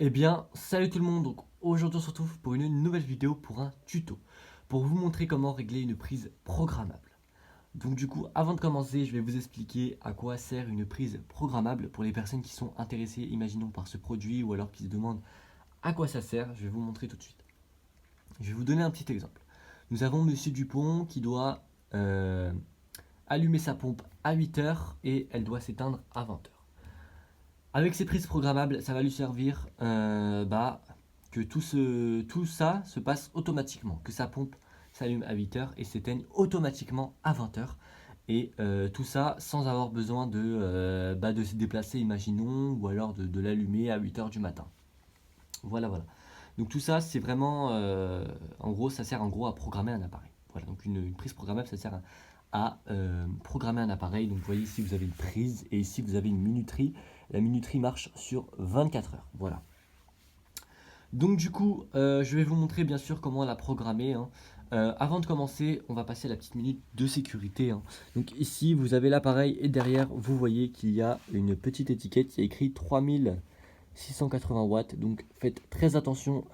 Eh bien, salut tout le monde, donc aujourd'hui on se retrouve pour une nouvelle vidéo pour un tuto, pour vous montrer comment régler une prise programmable. Donc du coup, avant de commencer, je vais vous expliquer à quoi sert une prise programmable pour les personnes qui sont intéressées, imaginons, par ce produit ou alors qui se demandent à quoi ça sert, je vais vous montrer tout de suite. Je vais vous donner un petit exemple. Nous avons Monsieur Dupont qui doit allumer sa pompe à 8h et elle doit s'éteindre à 20h. Avec ces prises programmables, ça va lui servir que tout ça se passe automatiquement, que sa pompe s'allume à 8h et s'éteigne automatiquement à 20h. Et tout ça sans avoir besoin de se déplacer, imaginons, ou alors de l'allumer à 8h du matin. Voilà, voilà. Donc tout ça, c'est vraiment, en gros, ça sert en gros à programmer un appareil. Voilà, donc une prise programmable, ça sert à programmer un appareil. Donc vous voyez ici, vous avez une prise et ici, vous avez une minuterie. La minuterie marche sur 24 heures. Voilà. Donc du coup, je vais vous montrer bien sûr comment la programmer, hein. Avant de commencer, on va passer à la petite minute de sécurité, hein. Donc ici, vous avez l'appareil et derrière, vous voyez qu'il y a une petite étiquette qui a écrit 3680 watts. Donc faites très attention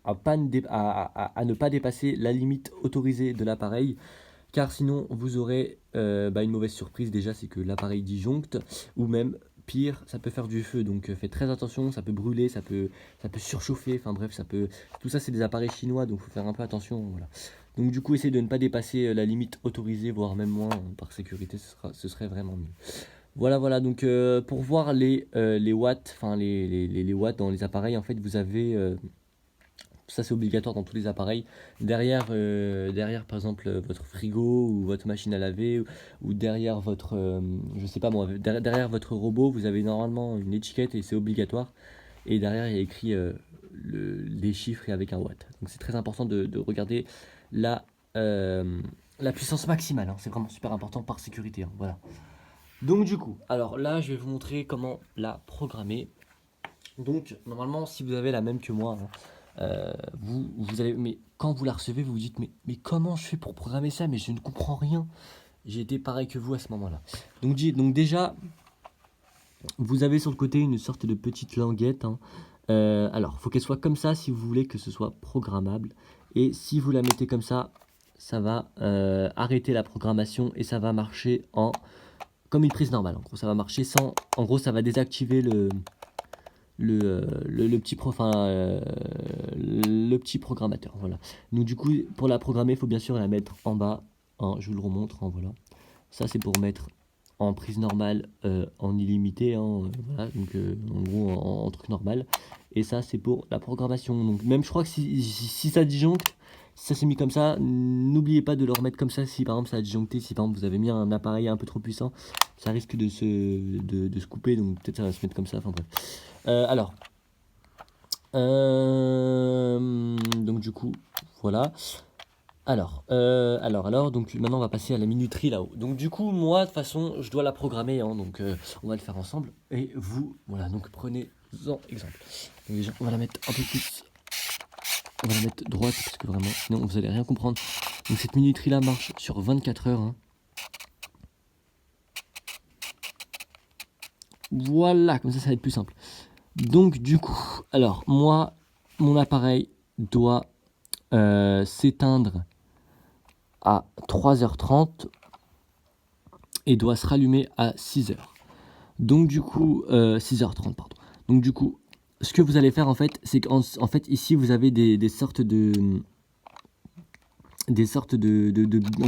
à ne pas dépasser la limite autorisée de l'appareil, car sinon vous aurez une mauvaise surprise. Déjà, c'est que l'appareil disjoncte, ou même pire, ça peut faire du feu. Donc faites très attention, ça peut brûler, ça peut surchauffer, enfin bref, tout ça c'est des appareils chinois, donc il faut faire un peu attention, voilà. Donc du coup, essayez de ne pas dépasser la limite autorisée, voire même moins, par sécurité, ce serait vraiment mieux. Voilà, voilà, donc pour voir les watts, enfin les watts dans les appareils, en fait, vous avez ça c'est obligatoire dans tous les appareils. Derrière par exemple votre frigo ou votre machine à laver, ou derrière votre, je sais pas moi, derrière votre robot, vous avez normalement une étiquette et c'est obligatoire. Et derrière il y a écrit les chiffres et avec un watt. Donc c'est très important de regarder la, la puissance maximale, hein. C'est vraiment super important par sécurité, hein. Voilà. Donc du coup, alors là je vais vous montrer comment la programmer. Donc normalement si vous avez la même que moi, hein, vous allez, mais quand vous la recevez, vous vous dites, mais comment je fais pour programmer ça? Mais je ne comprends rien. J'ai été pareil que vous à ce moment-là. Donc déjà, vous avez sur le côté une sorte de petite languette, hein. Alors, faut qu'elle soit comme ça si vous voulez que ce soit programmable. Et si vous la mettez comme ça va arrêter la programmation et ça va marcher comme une prise normale. En gros, ça va marcher sans. En gros, ça va désactiver le petit le petit programmateur, voilà. Donc du coup, pour la programmer, il faut bien sûr la mettre en bas, hein, je vous le remontre, hein, voilà. Ça c'est pour mettre en prise normale, en illimité, hein, voilà, donc en gros en truc normal. Et ça c'est pour la programmation. Donc même je crois que si ça disjoncte, si ça s'est mis comme ça, n'oubliez pas de le remettre comme ça. Si par exemple ça a disjoncté, si par exemple vous avez mis un appareil un peu trop puissant, ça risque de se couper, donc peut-être ça va se mettre comme ça, enfin bref. Alors, donc du coup, voilà. Alors, donc maintenant on va passer à la minuterie là-haut. Donc du coup, moi de toute façon, je dois la programmer, hein, donc on va le faire ensemble. Et vous, voilà, donc prenez-en exemple. Donc déjà, on va la mettre un peu plus, on va la mettre droite parce que vraiment, sinon vous allez rien comprendre. Donc cette minuterie là marche sur 24 heures, hein. Voilà, comme ça va être plus simple. Donc du coup, alors moi, mon appareil doit s'éteindre à 3h30 et doit se rallumer à 6h. Donc du coup, 6h30 pardon. Donc du coup, ce que vous allez faire en fait, c'est qu'en fait ici vous avez des sortes en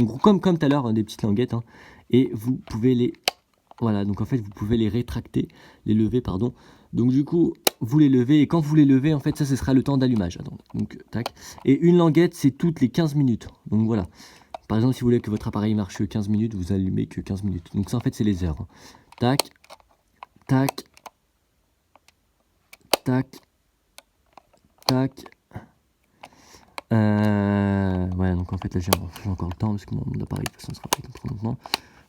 gros comme tout à l'heure, hein, des petites languettes, hein, et vous pouvez les, voilà, donc en fait vous pouvez les rétracter, les lever pardon. Donc du coup vous les levez et quand vous les levez en fait ça ce sera le temps d'allumage. Donc tac, et une languette c'est toutes les 15 minutes. Donc voilà. Par exemple si vous voulez que votre appareil marche 15 minutes, vous allumez que 15 minutes. Donc ça en fait c'est les heures, hein. Tac, tac, tac, tac. Ouais, donc en fait là j'ai encore le temps parce que mon appareil de toute façon sera pas trop longtemps.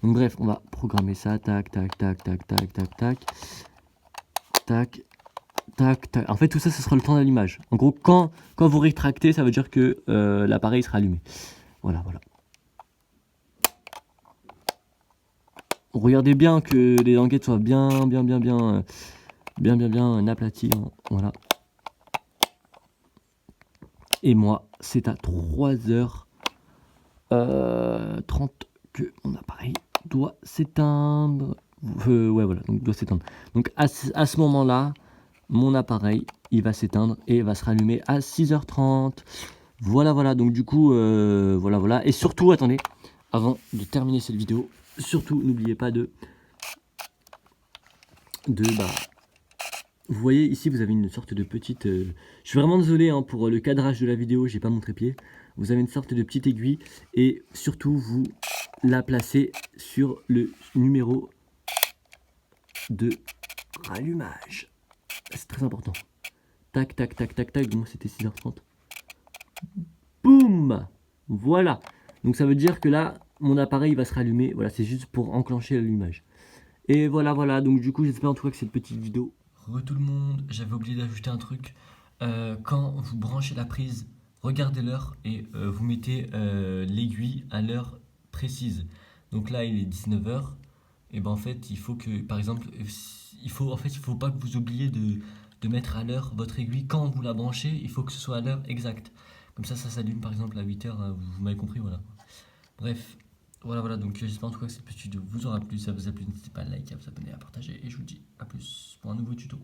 Donc bref, on va programmer ça, tac, tac, tac, tac, tac, tac, tac, tac, tac, tac. En fait tout ça, ce sera le temps d'allumage. En gros, quand vous rétractez, ça veut dire que l'appareil sera allumé. Voilà, voilà. Regardez bien que les languettes soient bien bien aplati, hein, voilà. Et moi, c'est à 3h30 que mon appareil doit s'éteindre. Ouais, voilà, donc doit s'éteindre. Donc à ce moment-là, mon appareil, il va s'éteindre et va se rallumer à 6h30. Voilà, donc du coup, voilà. Et surtout, attendez, avant de terminer cette vidéo, surtout, n'oubliez pas vous voyez ici, vous avez une sorte de petite... je suis vraiment désolé hein, pour le cadrage de la vidéo, j'ai pas mon trépied. Vous avez une sorte de petite aiguille et surtout, vous la placez sur le numéro de rallumage. C'est très important. Tac, donc c'était 6h30. Boum! Voilà. Donc ça veut dire que là, mon appareil va se rallumer. Voilà, c'est juste pour enclencher l'allumage. Et voilà. Donc du coup, j'espère en tout cas que cette petite vidéo... Re tout le monde, j'avais oublié d'ajouter un truc. Quand vous branchez la prise, regardez l'heure et vous mettez l'aiguille à l'heure précise. Donc là, il est 19h. Et ben en fait, il faut que, par exemple, il faut pas que vous oubliez de mettre à l'heure votre aiguille quand vous la branchez. Il faut que ce soit à l'heure exacte. Comme ça s'allume par exemple à 8h. Vous m'avez compris, voilà. Bref, voilà. Donc j'espère en tout cas que cette petite vidéo vous aura plu. Si ça vous a plu, n'hésitez pas à liker, à vous abonner, à partager. Et je vous dis à plus pour un nouveau tuto.